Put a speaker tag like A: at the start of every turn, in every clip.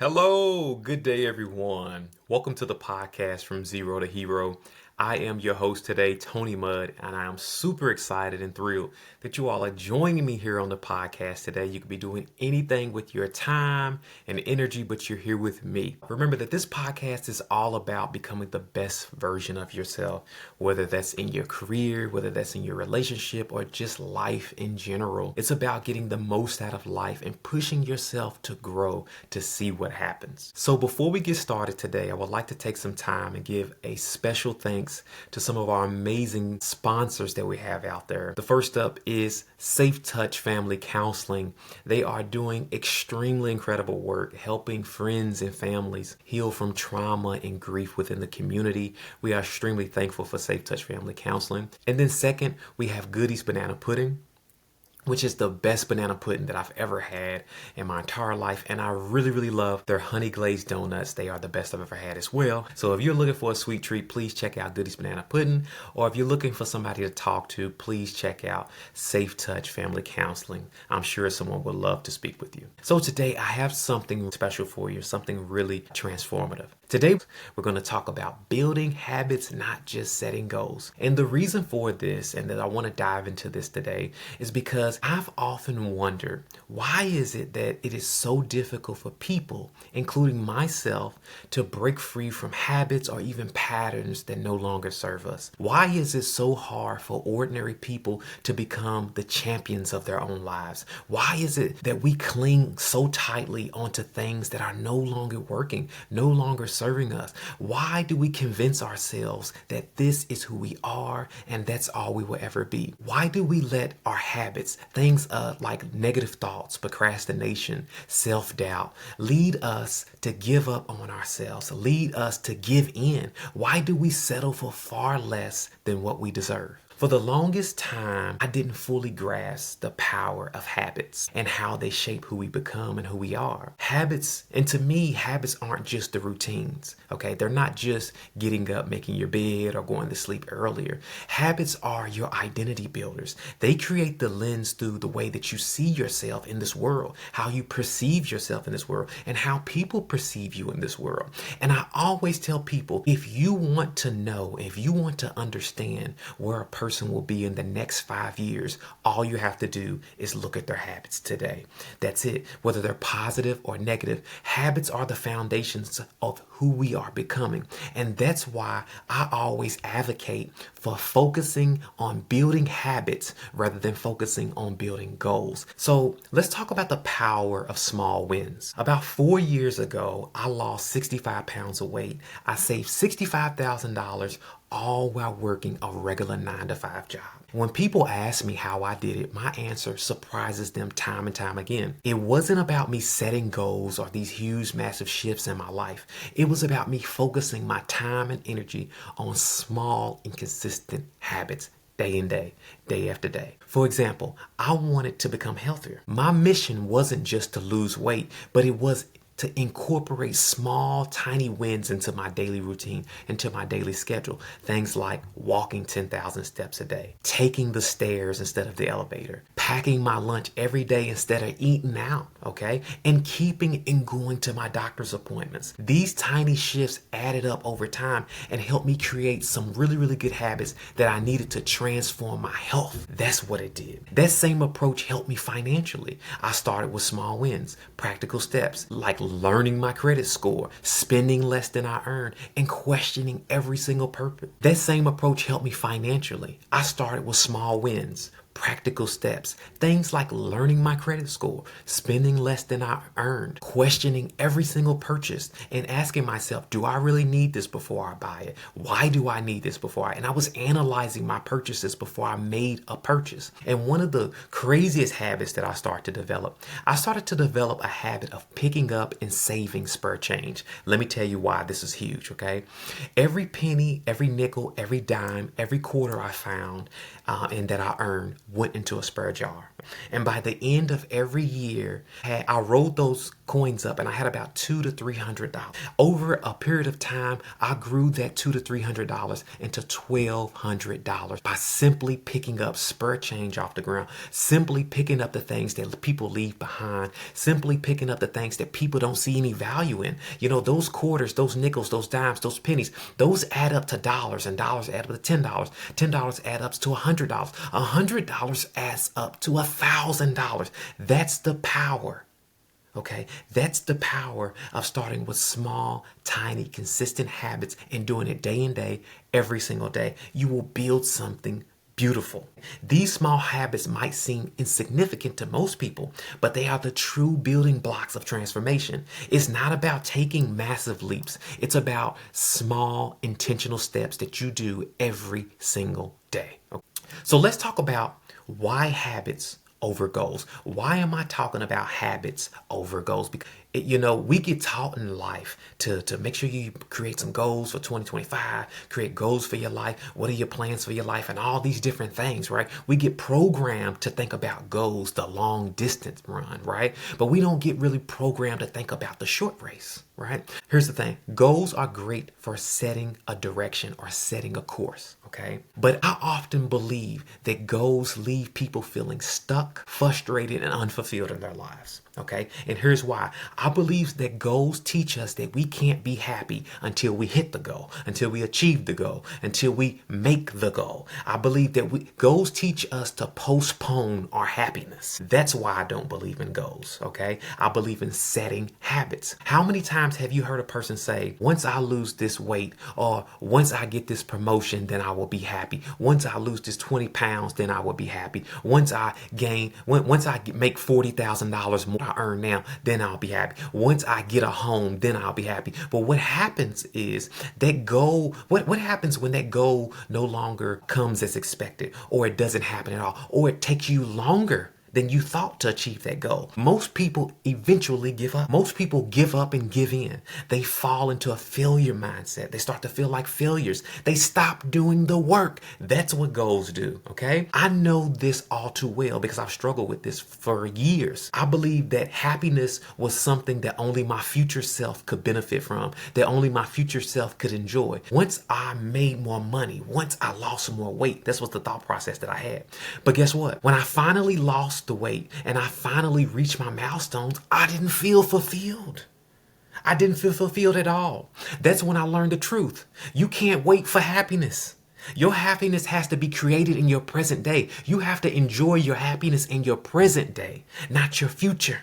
A: Hello, good day, everyone. Welcome to the podcast From Zero to Hero. I am your host today, Tony Mudd, and I am super excited and thrilled that you all are joining me here on the podcast today. You could be doing anything with your time and energy, but you're here with me. Remember that this podcast is all about becoming the best version of yourself, whether that's in your career, whether that's in your relationship, or just life in general. It's about getting the most out of life and pushing yourself to grow to see what happens. So before we get started today, I would like to take some time and give a special thanks to some of our amazing sponsors that we have out there. The first up is Safe Touch Family Counseling. They are doing extremely incredible work helping friends and families heal from trauma and grief within the community. We are extremely thankful for Safe Touch Family Counseling. And then second, we have Goodies Banana Pudding, which is the best banana pudding that I've ever had in my entire life. And I really love their honey glazed donuts. They are the best I've ever had as well. So if you're looking for a sweet treat, please check out Goodies Banana Pudding. Or if you're looking for somebody to talk to, please check out Safe Touch Family Counseling. I'm sure someone would love to speak with you. So today I have something special for you, something really transformative. Today, we're going to talk about building habits, not just setting goals. And the reason for this, and that I want to dive into this today, is because I've often wondered, why is it that it is so difficult for people, including myself, to break free from habits or even patterns that no longer serve us? Why is it so hard for ordinary people to become the champions of their own lives? Why is it that we cling so tightly onto things that are no longer working, no longer serving us? Why do we convince ourselves that this is who we are and that's all we will ever be? Why do we let our habits, things like negative thoughts, procrastination, self-doubt, lead us to give up on ourselves, lead us to give in? Why do we settle for far less than what we deserve? For the longest time, I didn't fully grasp the power of habits and how they shape who we become and who we are. Habits, and to me, habits aren't just the routines, okay? They're not just getting up, making your bed, or going to sleep earlier. Habits are your identity builders. They create the lens through the way that you see yourself in this world, how you perceive yourself in this world, and how people perceive you in this world. And I always tell people, if you want to know, if you want to understand where a person will be in the next 5 years, all you have to do is look at their habits today. That's it. Whether they're positive or negative, habits are the foundations of who we are becoming. And that's why I always advocate for focusing on building habits rather than focusing on building goals. So let's talk about the power of small wins. About 4 years ago, I lost 65 pounds of weight. I saved $65,000 all while working a regular 9-to-5 job. When people ask me how I did it, my answer surprises them time and time again. It wasn't about me setting goals or these huge, massive shifts in my life. It was about me focusing my time and energy on small and consistent habits day in day after day. For example, I wanted to become healthier. My mission wasn't just to lose weight, but it was to incorporate small, tiny wins into my daily routine, into my daily schedule. Things like walking 10,000 steps a day, taking the stairs instead of the elevator, packing my lunch every day instead of eating out, okay? And keeping and going to my doctor's appointments. These tiny shifts added up over time and helped me create some really good habits that I needed to transform my health. That's what it did. That same approach helped me financially. I started with small wins, practical steps, like learning my credit score, spending less than I earned, and questioning every single purpose. That same approach helped me financially. I started with small wins, practical steps, things like learning my credit score, spending less than I earned, questioning every single purchase, and asking myself, do I really need this before I buy it? Why do I need this before and I was analyzing my purchases before I made a purchase. And one of the craziest habits that I started to develop a habit of picking up and saving spare change. Let me tell you why this is huge, okay? Every penny, every nickel, every dime, every quarter I found and that I earned went into a spare jar. And by the end of every year, I rolled those coins up, and I had about $200 to $300. Over a period of time, I grew that $200 to $300 into $1,200 by simply picking up spare change off the ground, simply picking up the things that people leave behind, simply picking up the things that people don't see any value in. You know, those quarters, those nickels, those dimes, those pennies, those add up to dollars, and dollars add up to $10. $10 add up to $100. $100 adds up to $1,000. That's the power. Okay, that's the power of starting with small, tiny, consistent habits and doing it day in day, every single day. You will build something beautiful. These small habits might seem insignificant to most people, but they are the true building blocks of transformation. It's not about taking massive leaps. It's about small, intentional steps that you do every single day. Okay. So let's talk about why habits over goals. Why am I talking about habits over goals? Because we get taught in life to make sure you create some goals for 2025, create goals for your life. What are your plans for your life? And all these different things, right? We get programmed to think about goals, the long distance run, right? But we don't get really programmed to think about the short race, right? Here's the thing. Goals are great for setting a direction or setting a course, okay? But I often believe that goals leave people feeling stuck, frustrated, and unfulfilled in their lives. Okay. And here's why. I believe that goals teach us that we can't be happy until we hit the goal, until we achieve the goal, until we make the goal. I believe that goals teach us to postpone our happiness. That's why I don't believe in goals. Okay. I believe in setting habits. How many times have you heard a person say, once I lose this weight, or once I get this promotion, then I will be happy. Once I lose this 20 pounds, then I will be happy. Once I make $40,000 more I earn now, then I'll be happy. Once I get a home, then I'll be happy. But what happens is that goal, what happens when that goal no longer comes as expected, or it doesn't happen at all, or it takes you longer than you thought to achieve that goal? Most people eventually give up. Most people give up and give in. They fall into a failure mindset. They start to feel like failures. They stop doing the work. That's what goals do, okay? I know this all too well because I've struggled with this for years. I believe that happiness was something that only my future self could benefit from, that only my future self could enjoy. Once I made more money, once I lost some more weight, that's what the thought process that I had. But guess what? When I finally lost the weight and I finally reached my milestones, I didn't feel fulfilled. I didn't feel fulfilled at all. That's when I learned the truth. You can't wait for happiness. Your happiness has to be created in your present day. You have to enjoy your happiness in your present day, not your future.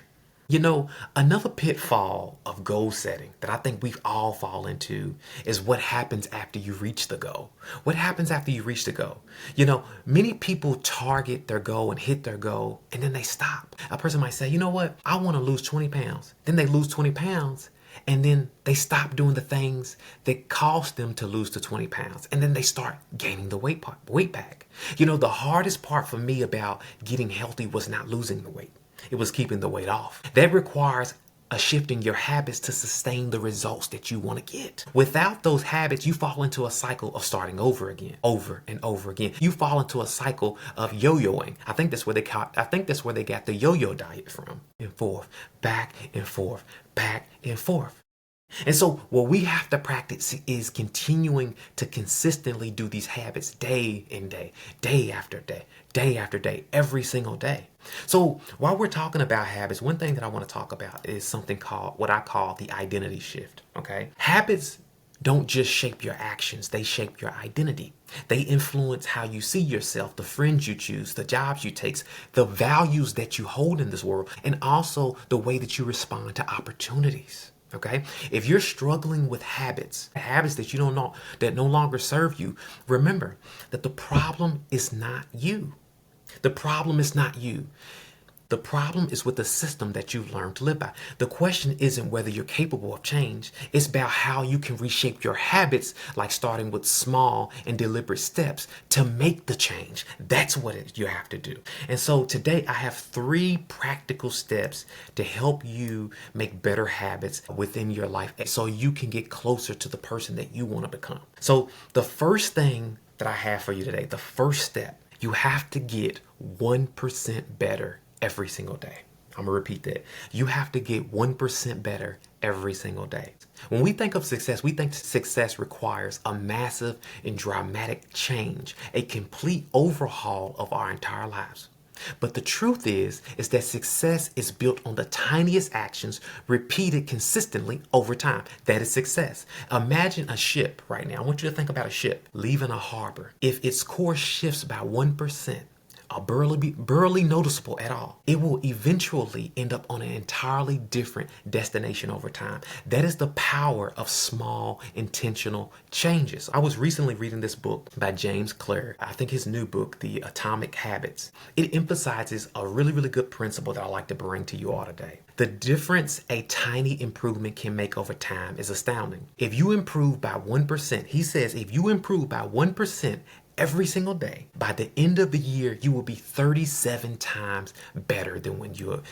A: You know, another pitfall of goal setting that I think we all fall into is what happens after you reach the goal. What happens after you reach the goal? You know, many people target their goal and hit their goal, and then they stop. A person might say, you know what? I want to lose 20 pounds. Then they lose 20 pounds, and then they stop doing the things that caused them to lose the 20 pounds. And then they start gaining the weight back. You know, the hardest part for me about getting healthy was not losing the weight. It was keeping the weight off. That requires a shift in your habits to sustain the results that you want to get. Without those habits, you fall into a cycle of starting over again, over and over again. You fall into a cycle of yo-yoing. I think that's where they got the yo-yo diet from. And forth, back and forth, back and forth. And so what we have to practice is continuing to consistently do these habits day in day, day after day, day after day, every single day. So while we're talking about habits, one thing that I want to talk about is something called what I call the identity shift. Okay. Habits don't just shape your actions, they shape your identity. They influence how you see yourself, the friends you choose, the jobs you take, the values that you hold in this world, and also the way that you respond to opportunities. Okay. If you're struggling with habits that you don't know, that no longer serve you, remember that the problem is not you. The problem is not you. The problem is with the system that you've learned to live by. The question isn't whether you're capable of change. It's about how you can reshape your habits, like starting with small and deliberate steps to make the change. That's what you have to do. And so today I have 3 practical steps to help you make better habits within your life so you can get closer to the person that you want to become. So the first thing that I have for you today, the first step, you have to get 1% better every single day. I'm going to repeat that. You have to get 1% better every single day. When we think of success, we think success requires a massive and dramatic change, a complete overhaul of our entire lives. But the truth is that success is built on the tiniest actions repeated consistently over time. That is success. Imagine a ship right now. I want you to think about a ship leaving a harbor. If its course shifts by 1%, barely noticeable at all, it will eventually end up on an entirely different destination over time. That is the power of small intentional changes. I was recently reading this book by James Clear. I think his new book, The Atomic Habits. It emphasizes a really good principle that I like to bring to you all today. The difference a tiny improvement can make over time is astounding. If you improve by 1%, he says, if you improve by 1% every single day, by the end of the year, you will be 37 times better than when you.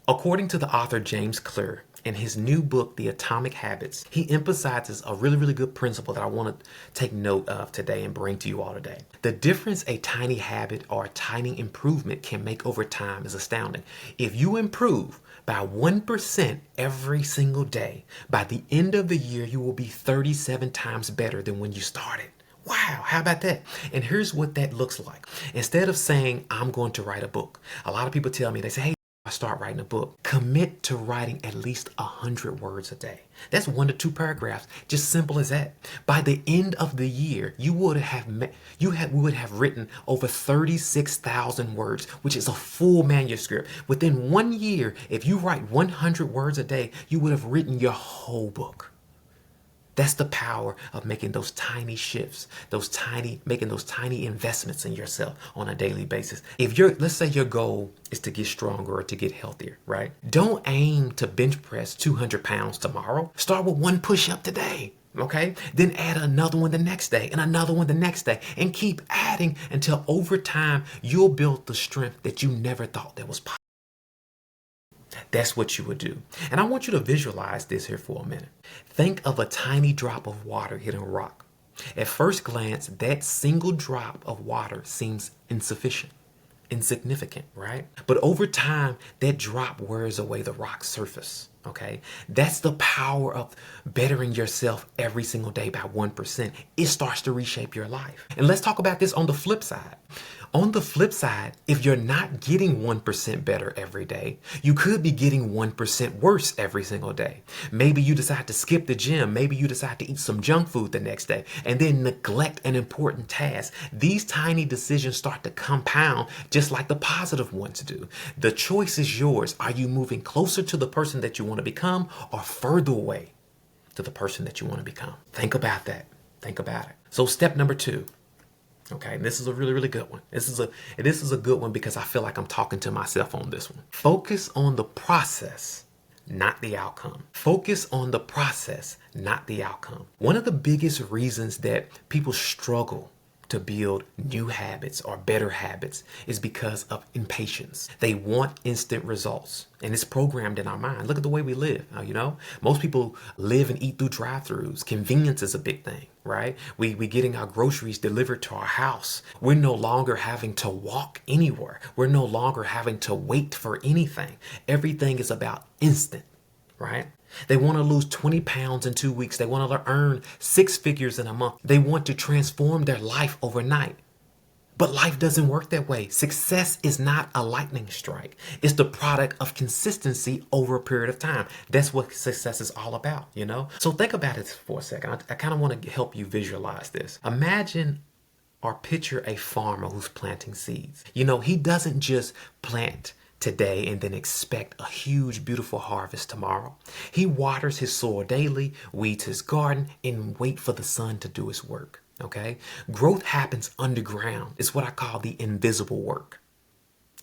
A: According to the author James Clear, in his new book, The Atomic Habits, he emphasizes a really good principle that I want to take note of today and bring to you all today. The difference a tiny habit or a tiny improvement can make over time is astounding. If you improve by 1% every single day, by the end of the year, you will be 37 times better than when you started. Wow, how about that? And here's what that looks like. Instead of saying, I'm going to write a book, a lot of people tell me, they say, hey, I start writing a book. Commit to writing at least 100 words a day. That's 1 to 2 paragraphs. Just simple as that. By the end of the year, we would have written over 36,000 words, which is a full manuscript. Within 1 year, if you write 100 words a day, you would have written your whole book. That's the power of making those tiny shifts, making those tiny investments in yourself on a daily basis. Let's say your goal is to get stronger or to get healthier, right? Don't aim to bench press 200 pounds tomorrow. Start with 1 push-up today. Okay, then add another one the next day and another one the next day and keep adding until over time you'll build the strength that you never thought that was possible. That's what you would do. And I want you to visualize this here for a minute. Think of a tiny drop of water hitting a rock. At first glance, that single drop of water seems insignificant, right? But over time, that drop wears away the rock's surface. Okay, that's the power of bettering yourself every single day by 1%. It starts to reshape your life. And let's talk about this on the flip side. On the flip side, if you're not getting 1% better every day, you could be getting 1% worse every single day. Maybe you decide to skip the gym. Maybe you decide to eat some junk food the next day and then neglect an important task. These tiny decisions start to compound just like the positive ones do. The choice is yours. Are you moving closer to the person that you want to become or further away to the person that you want to become? Think about that. Think about it. So step number 2. Okay, and this is a really good one. This is a good one because I feel like I'm talking to myself on this one. Focus on the process, not the outcome. Focus on the process, not the outcome. One of the biggest reasons that people struggle to build new habits or better habits is because of impatience. They want instant results, and it's programmed in our mind. Look at the way we live. Most people live and eat through drive-thrus. Convenience is a big thing, right? We getting our groceries delivered to our house. We're no longer having to walk anywhere. We're no longer having to wait for anything. Everything is about instant, right? They want to lose 20 pounds in 2 weeks. They want to earn 6 figures in a month. They want to transform their life overnight. But life doesn't work that way. Success is not a lightning strike. It's the product of consistency over a period of time. That's what success is all about, So think about it for a second. I kind of want to help you visualize this. Imagine or picture a farmer who's planting seeds. He doesn't just plant today and then expect a huge, beautiful harvest tomorrow. He waters his soil daily, weeds his garden, and wait for the sun to do his work. Okay? Growth happens underground. It's what I call the invisible work.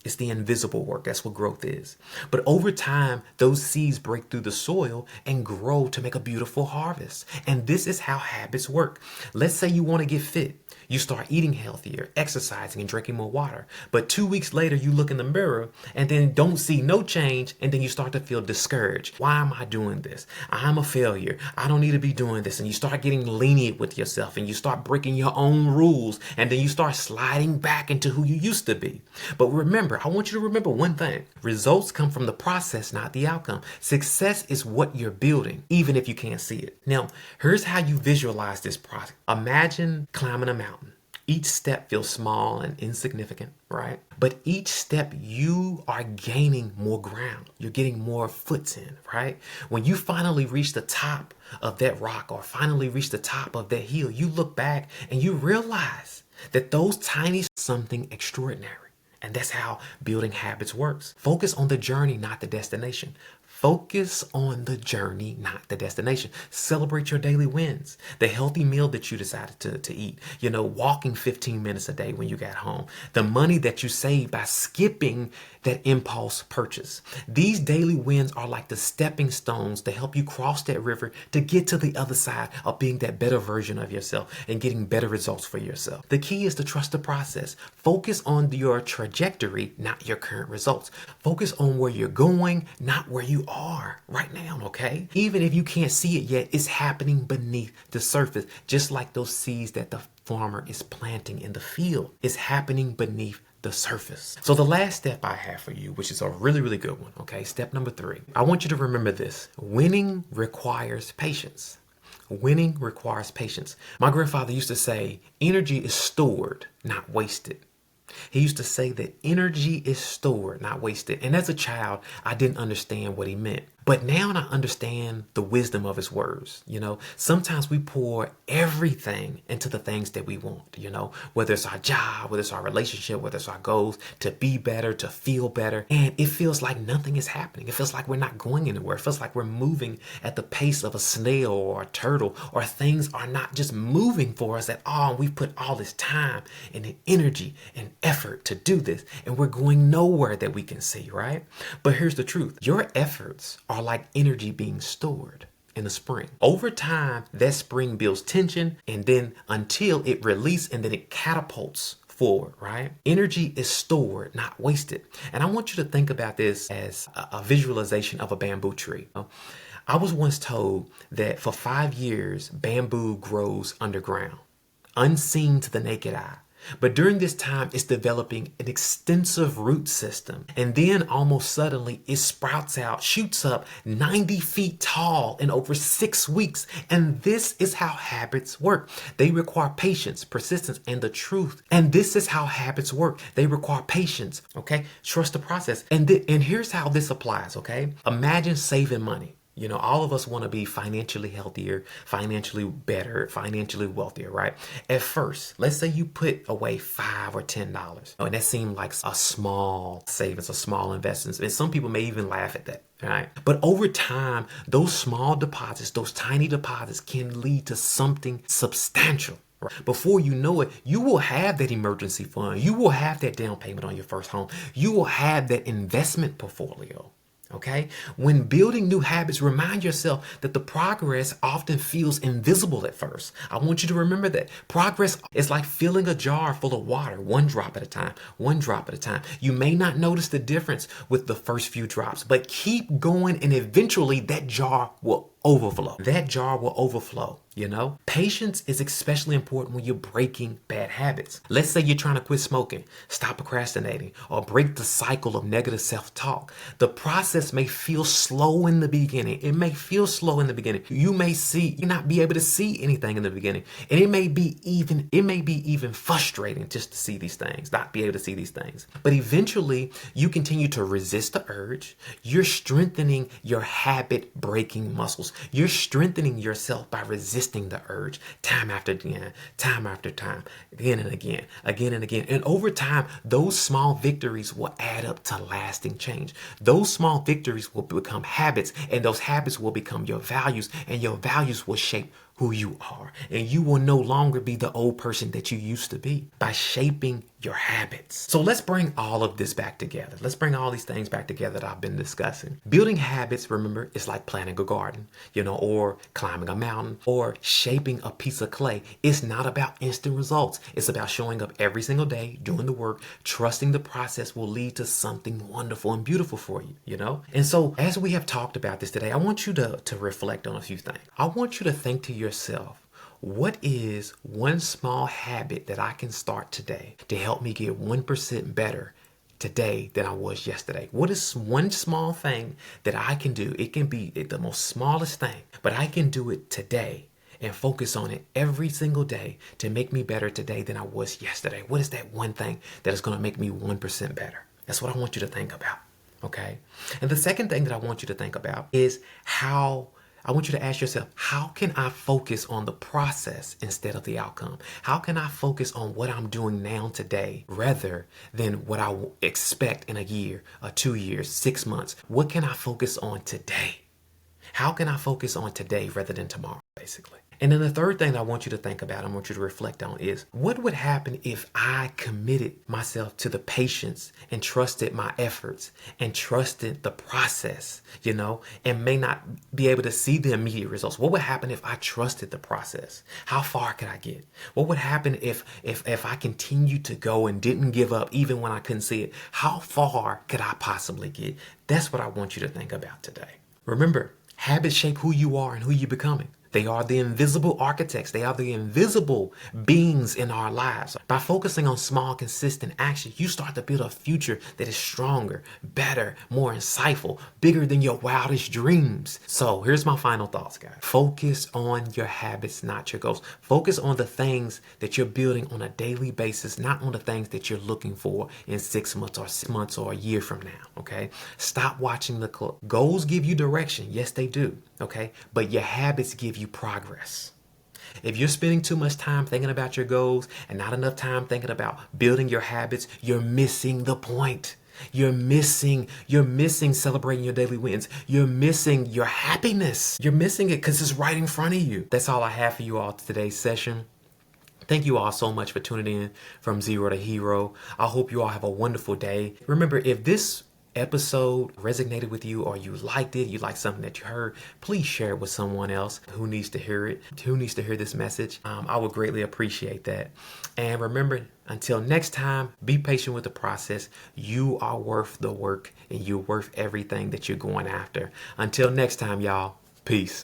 A: It's the invisible work. That's what growth is. But over time, those seeds break through the soil and grow to make a beautiful harvest. And this is how habits work. Let's say you want to get fit. You start eating healthier, exercising, and drinking more water. But 2 weeks later, you look in the mirror and then don't see no change. And then you start to feel discouraged. Why am I doing this? I'm a failure. I don't need to be doing this. And you start getting lenient with yourself and you start breaking your own rules. And then you start sliding back into who you used to be. But remember, I want you to remember one thing. Results come from the process, not the outcome. Success is what you're building, even if you can't see it. Now, here's how you visualize this process. Imagine climbing a mountain. Each step feels small and insignificant, right? But each step you are gaining more ground. You're getting more foots in, right? When you finally reach the top of that rock or finally reach the top of that hill, you look back and you realize that those tiny something extraordinary. And that's how building habits works. Focus on the journey, not the destination. Focus on the journey, not the destination. Celebrate your daily wins. The healthy meal that you decided to eat. Walking 15 minutes a day when you got home. The money that you saved by skipping that impulse purchase. These daily wins are like the stepping stones to help you cross that river to get to the other side of being that better version of yourself and getting better results for yourself. The key is to trust the process. Focus on your trajectory, not your current results. Focus on where you're going, not where you are right now, okay? Even if you can't see it yet, it's happening beneath the surface, just like those seeds that the farmer is planting in the field. It's happening beneath the surface. So the last step I have for you, which is a really, really good one, okay? Step number 3. I want you to remember this. Winning requires patience. Winning requires patience. My grandfather used to say, energy is stored, not wasted. He used to say that energy is stored, not wasted. And as a child, I didn't understand what he meant. But now I understand the wisdom of his words. Sometimes we pour everything into the things that we want, whether it's our job, whether it's our relationship, whether it's our goals, to be better, to feel better. And it feels like nothing is happening. It feels like we're not going anywhere. It feels like we're moving at the pace of a snail or a turtle, or things are not just moving for us at all. We've put all this time and energy and effort to do this, and we're going nowhere that we can see, right? But here's the truth. Your efforts are like energy being stored in a spring. Over time, that spring builds tension, and then until it releases, and then it catapults forward, right? Energy is stored, not wasted. And I want you to think about this as a visualization of a bamboo tree. I was once told that for 5 years, bamboo grows underground, unseen to the naked eye. But during this time, it's developing an extensive root system. And then almost suddenly it sprouts out, shoots up 90 feet tall in over 6 weeks. And this is how habits work. They require patience, persistence, and the truth. And this is how habits work. They require patience, okay? Trust the process. And here's how this applies, okay? Imagine saving money. All of us want to be financially healthier, financially better, financially wealthier, right? At first, let's say you put away $5 or $10. And that seemed like a small savings, a small investment. And some people may even laugh at that, right? But over time, those small deposits, those tiny deposits can lead to something substantial. Before you know it, you will have that emergency fund. You will have that down payment on your first home. You will have that investment portfolio. Okay? When building new habits, remind yourself that the progress often feels invisible at first. I want you to remember that. Progress is like filling a jar full of water, one drop at a time, one drop at a time. You may not notice the difference with the first few drops, but keep going and eventually that jar will overflow. That jar will overflow. Patience is especially important when you're breaking bad habits. Let's say you're trying to quit smoking, stop procrastinating, or break the cycle of negative self-talk. The process may feel slow in the beginning. It may feel slow in the beginning. You may not be able to see anything in the beginning. And it may be even frustrating just to see these things, not be able to see these things. But eventually you continue to resist the urge. You're strengthening your habit breaking muscles. You're strengthening yourself by resisting the urge time after again, time after time, again and again, again and again. And over time, those small victories will add up to lasting change. Those small victories will become habits, and those habits will become your values, and your values will shape who you are, and you will no longer be the old person that you used to be by shaping your habits. So let's bring all of this back together. Let's bring all these things back together that I've been discussing. Building habits, remember, is like planting a garden, or climbing a mountain or shaping a piece of clay. It's not about instant results. It's about showing up every single day, doing the work, trusting the process will lead to something wonderful and beautiful for you. And so as we have talked about this today, I want you to reflect on a few things. I want you to think to yourself, what is one small habit that I can start today to help me get 1% better today than I was yesterday? What is one small thing that I can do? It can be the most smallest thing, but I can do it today and focus on it every single day to make me better today than I was yesterday. What is that one thing that is going to make me 1% better? That's what I want you to think about. Okay. And the second thing that I want you to think about is I want you to ask yourself, how can I focus on the process instead of the outcome? How can I focus on what I'm doing now today rather than what I expect in a year, 2 years, 6 months? What can I focus on today? How can I focus on today rather than tomorrow, basically? And then the third thing I want you to think about, I want you to reflect on is, what would happen if I committed myself to the patience and trusted my efforts and trusted the process, and may not be able to see the immediate results? What would happen if I trusted the process? How far could I get? What would happen if I continued to go and didn't give up even when I couldn't see it? How far could I possibly get? That's what I want you to think about today. Remember, habits shape who you are and who you're becoming. They are the invisible architects. They are the invisible beings in our lives. By focusing on small, consistent action, you start to build a future that is stronger, better, more insightful, bigger than your wildest dreams. So here's my final thoughts, guys. Focus on your habits, not your goals. Focus on the things that you're building on a daily basis, not on the things that you're looking for in 6 months or a year from now, okay? Stop watching the clock. Goals give you direction. Yes, they do, okay? But your habits give you progress. If you're spending too much time thinking about your goals and not enough time thinking about building your habits, you're missing the point. You're missing celebrating your daily wins. You're missing your happiness. You're missing it because it's right in front of you. That's all I have for you all today's session. Thank you all so much for tuning in from Zero to Hero. I hope you all have a wonderful day. Remember, if this episode resonated with you or you liked it, you liked something that you heard, please share it with someone else who needs to hear it, who needs to hear this message. I would greatly appreciate that. And remember, until next time, be patient with the process. You are worth the work and you're worth everything that you're going after. Until next time, y'all, peace.